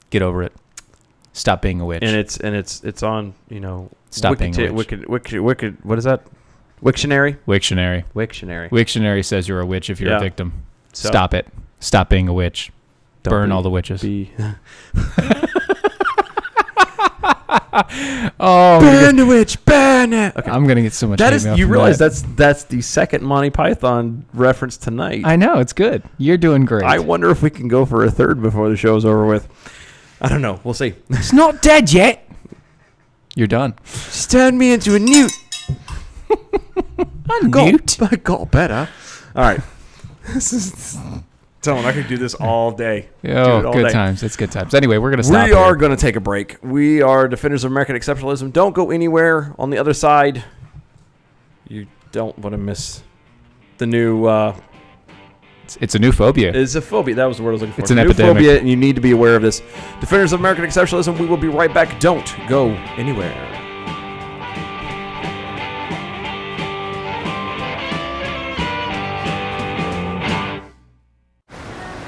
Get over it. Stop being a witch. And it's on, Stop being a witch. Wicked. What is that? Wiktionary. Wiktionary says you're a witch if you're Yeah. a victim. So, Stop it. Stop being a witch. don't Burn be- all the witches. Oh, burn the witch, burn it. Okay. I'm gonna get so much. That hate is, mail you from realize that. that's the second Monty Python reference tonight. I know, it's good. You're doing great. I wonder if we can go for a third before the show's over with. I don't know. We'll see. It's not dead yet. You're done. Just turn me into a newt. A newt? I got better. All right. This is. Tone, I could do this all day. Oh, good times. It's good times. Anyway, we're going to stop We are here. going to take a break. We are Defenders of American Exceptionalism. Don't go anywhere. On the other side, you don't want to miss the new... It's a new phobia. It's a phobia. That was the word I was looking for. It's an new epidemic. phobia, and you need to be aware of this. Defenders of American Exceptionalism, we will be right back. Don't go anywhere.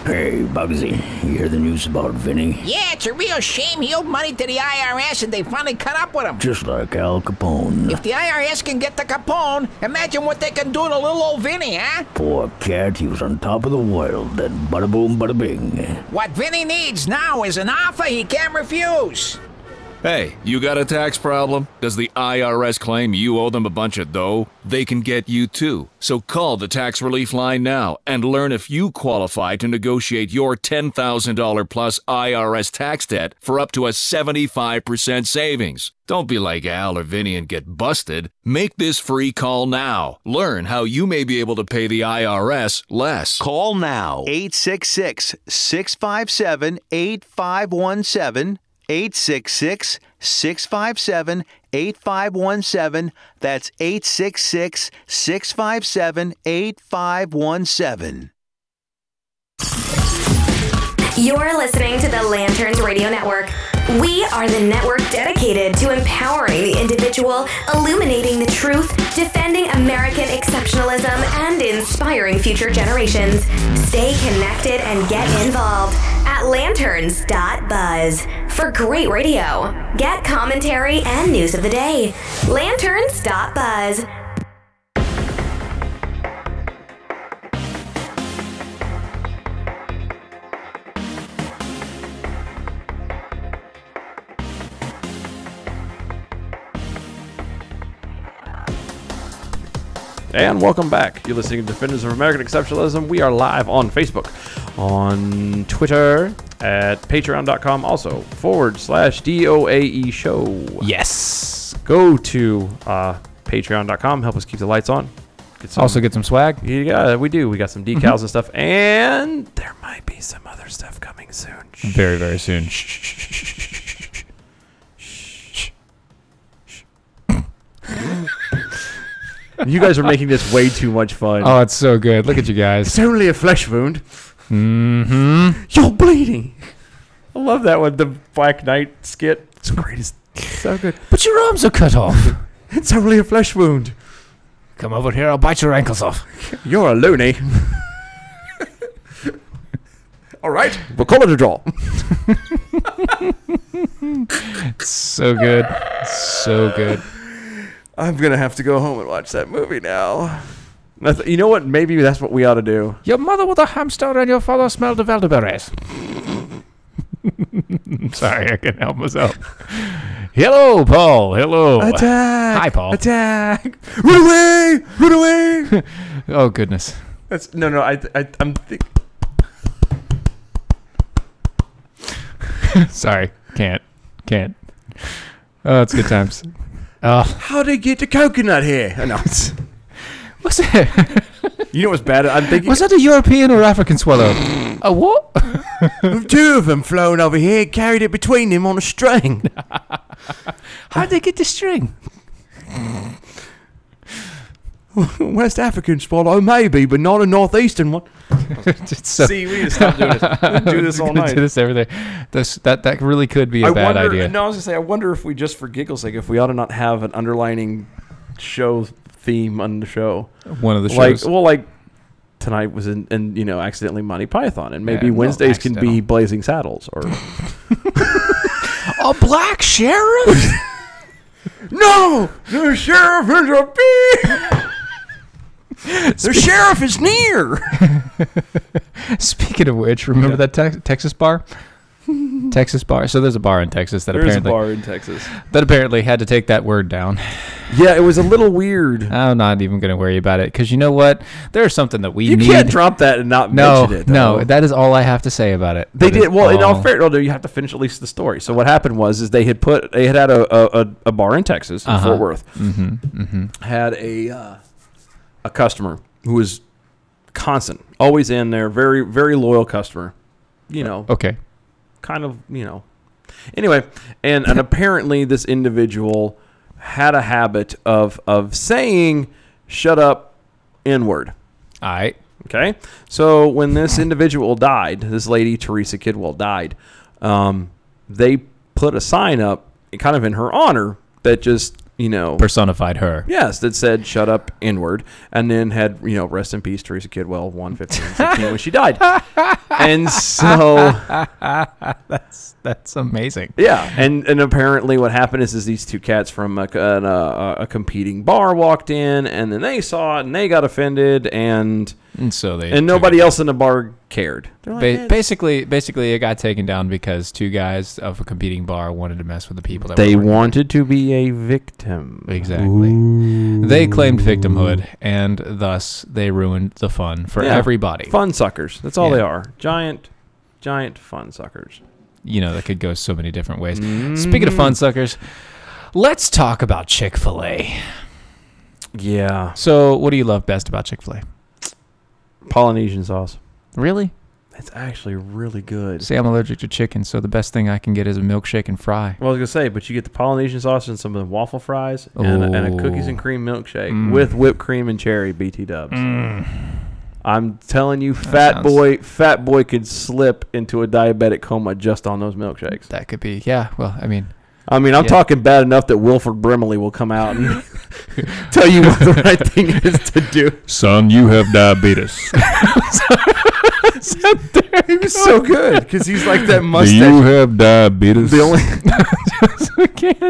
Hey, Bugsy, you hear the news about Vinny? Yeah, it's a real shame he owed money to the IRS and they finally caught up with him. Just like Al Capone. If the IRS can get to Capone, imagine what they can do to little old Vinny, huh? Poor cat, he was on top of the world, then bada boom, bada bing. What Vinny needs now is an offer he can't refuse. Hey, you got a tax problem? Does the IRS claim you owe them a bunch of dough? They can get you too. So call the tax relief line now and learn if you qualify to negotiate your $10,000 plus IRS tax debt for up to a 75% savings. Don't be like Al or Vinny and get busted. Make this free call now. Learn how you may be able to pay the IRS less. Call now. 866-657-8517. 866-657-8517. That's 866-657-8517. You're listening to the Lanterns Radio Network. We are the network dedicated to empowering the individual, illuminating the truth, defending American exceptionalism, and inspiring future generations. Stay connected and get involved at Lanterns.buzz for great radio. Get commentary and news of the day. Lanterns.buzz. And welcome back. You're listening to Defenders of American Exceptionalism. We are live on Facebook, on Twitter, at patreon.com, also /DOAE show. Yes. Go to patreon.com. Help us keep the lights on. Also get some swag. Yeah, we do. We got some decals and stuff. And there might be some other stuff coming soon. Very, very soon. You guys are making this way too much fun. Oh, it's so good. Look at you guys. It's only a flesh wound. Mm-hmm. You're bleeding. I love that one. The Black Knight skit. It's great. It's so good. But your arms are cut off. It's only a flesh wound. Come over here. I'll bite your ankles off. You're a loony. All right. We'll call it a draw. So good. So good. I'm going to have to go home and watch that movie now. You know what? Maybe that's what we ought to do. Your mother was a hamster and your father smelled of elderberries. Sorry, I can't help myself. Hello, Paul. Hello. Attack. Hi, Paul. Attack. Run away. Run away. Oh, goodness. That's no. I'm thinking. Sorry, can't. Oh, it's good times. Oh, How'd they get the coconut here? No, what's that? You know what's bad? I'm thinking. Was that a European or African swallow? A what? Two of them flown over here, carried it between them on a string. How'd they get the string? West African swallow, maybe, but not a northeastern one. See, we need to stop doing this. We do this all night. Do this every day. That really could be a bad idea. No, I was gonna say, I wonder if we just for giggles' sake, if we ought to not have an underlining show theme on the show. One of the shows, like tonight was in accidentally Monty Python, and maybe Wednesdays can be Blazing Saddles or a black sheriff. No, the sheriff is a bee. The sheriff is near. Speaking of which, remember that Texas bar? Texas bar. So there's a bar in Texas that apparently had to take that word down. Yeah, it was a little weird. I'm not even going to worry about it because you know what? There's something that we need. You can't drop that and not mention it. No, that is all I have to say about it. They did well. In all fairness, you have to finish at least the story. So what happened was they had a bar in Texas, in Fort Worth, had a customer who was constant, always in there, very very loyal customer. Okay. Kind of, Anyway, and apparently this individual had a habit of saying "shut up" N-word. All right. Okay. So when this individual died, this lady Teresa Kidwell died, they put a sign up, kind of in her honor, that just personified her. Yes, that said "shut up N-word," and then had rest in peace Teresa Kidwell, 1/15/16 when she died. And so that's amazing. Yeah, and apparently what happened is these two cats from a competing bar walked in, and then they saw it and they got offended, and so they nobody else in the bar cared. Like, basically, it got taken down because two guys of a competing bar wanted to mess with the people that they wanted to be a victim. Exactly. Ooh. They claimed victimhood, and thus they ruined the fun for everybody. Fun suckers. That's all they are. Giant fun suckers. That could go so many different ways. Speaking of fun suckers, let's talk about Chick-fil-A. Yeah. So, what do you love best about Chick-fil-A? Polynesian sauce. Really? It's actually really good. See, I'm allergic to chicken, so the best thing I can get is a milkshake and fry. Well, I was going to say, but you get the Polynesian sauce and some of the waffle fries and a cookies and cream milkshake with whipped cream and cherry BT dubs. I'm telling you, Fat boy could slip into a diabetic coma just on those milkshakes. That could be, yeah. Well, I'm talking bad enough that Wilford Brimley will come out and tell you what the right thing is to do. Son, you have diabetes. He was so good because he's like that mustache. Do you have diabetes? The only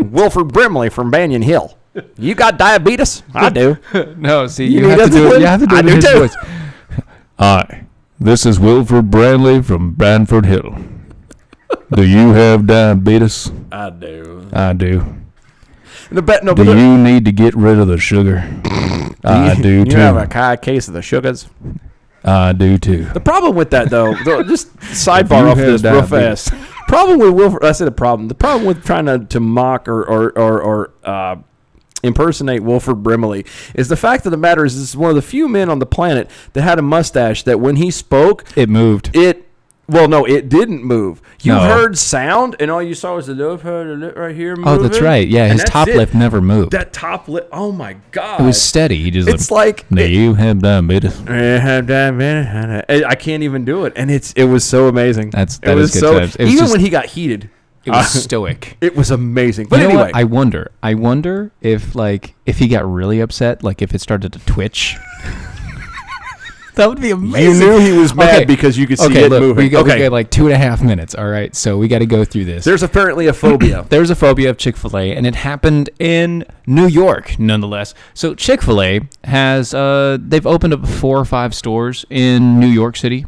Wilford Brimley from Banyan Hill. You got diabetes? I do. No, see, you have to do it. You have to do it in his voice. Hi, this is Wilford Bradley from Branford Hill. Do you have diabetes? I do. I do. Do you need to get rid of the sugar? I do too. You have a case of the sugars? I do too. The problem with that, though, just sidebar off this real fast. Problem with Wilford, I said a problem. The problem with trying to mock or impersonate Wilford Brimley is the fact of the matter is this is one of the few men on the planet that had a mustache that when he spoke, it moved. Well, no, it didn't move. You heard sound, and all you saw was the lip right here moving. Oh, that's right. Yeah, his top lip never moved. That top lip, oh my God. It was steady. He just it's like... Do you have diabetes? I can't even do it, and it was so amazing. That is good times. Even when he got heated. It was stoic. It was amazing. But anyway. What? I wonder if he got really upset, like if it started to twitch. That would be amazing. You knew he was mad because you could see it moving. We got like 2.5 minutes. All right, so we got to go through this. There's apparently a phobia. There's a phobia of Chick-fil-A, and it happened in New York, nonetheless. So Chick-fil-A has they've opened up 4 or 5 stores in New York City.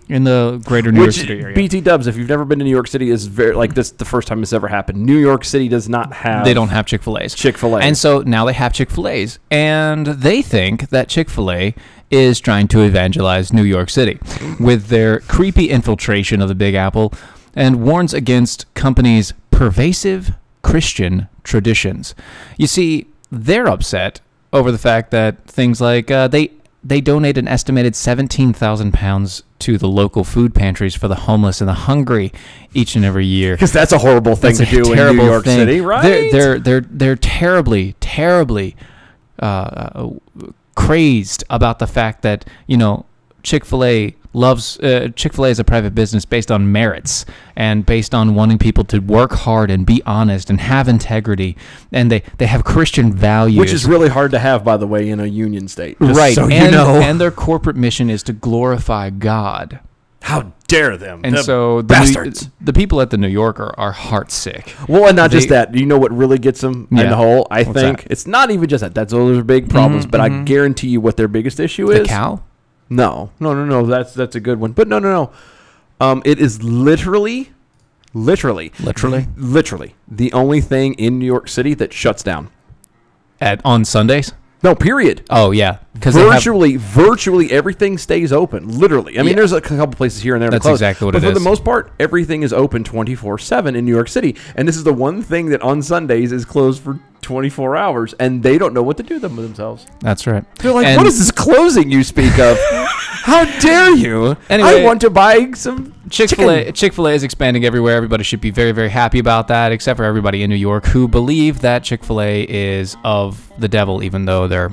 In the greater New York City area. BT Dubs, if you've never been to New York City, is very like this the first time it's ever happened. New York City does not have... They don't have Chick-fil-A's. Chick-fil-A. And so now they have Chick-fil-A's. And they think that Chick-fil-A is trying to evangelize New York City with their creepy infiltration of the Big Apple and warns against companies' pervasive Christian traditions. You see, they're upset over the fact that things like they donate an estimated 17,000 pounds to the local food pantries for the homeless and the hungry each and every year. Because that's a horrible thing to do in New York City, right? They're terribly crazed about the fact that, you know, Chick-fil-A is a private business based on merits and based on wanting people to work hard and be honest and have integrity, and they have Christian values, which is really hard to have, by the way, in a union state, right? So and their corporate mission is to glorify God. How dare them! And so the people at the New Yorker are heartsick. Well, and not just that. You know what really gets them in the hole? I think it's not even just that. Those are big problems, but I guarantee you what their biggest issue is. The cow? No. That's a good one. But no. It is literally the only thing in New York City that shuts down on Sundays. No, period. Oh yeah, because virtually everything stays open. Literally, I mean, there's a couple places here and there. That's exactly what it is. But for the most part, everything is open 24/7 in New York City, and this is the one thing that on Sundays is closed for 24 hours, and they don't know what to do with themselves. That's right. They're like, "What is this closing you speak of? How dare you? Anyway, I want to buy some Chick-fil-A. Chick-fil-A is expanding everywhere. Everybody should be very, very happy about that, except for everybody in New York who believe that Chick-fil-A is of the devil, even though they're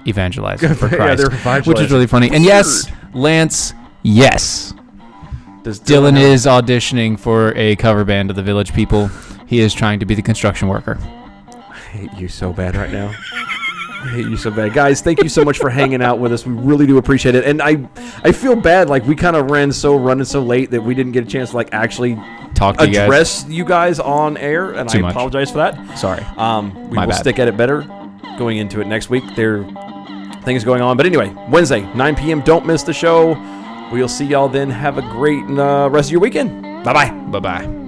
evangelizing for Christ, they're evangelizing. Which is really funny. And yes, Lance, yes, Dylan is auditioning for a cover band of the Village People. He is trying to be the construction worker. I hate you so bad right now. I hate you so bad. Guys, thank you so much for hanging out with us. We really do appreciate it. And I feel bad, like we kind of running so late that we didn't get a chance to like actually talk to address you guys on air, and I apologize for that. Sorry. We will stick at it better going into it next week. There are things going on. But anyway, Wednesday, 9 p.m. Don't miss the show. We'll see y'all then. Have a great rest of your weekend. Bye-bye. Bye-bye.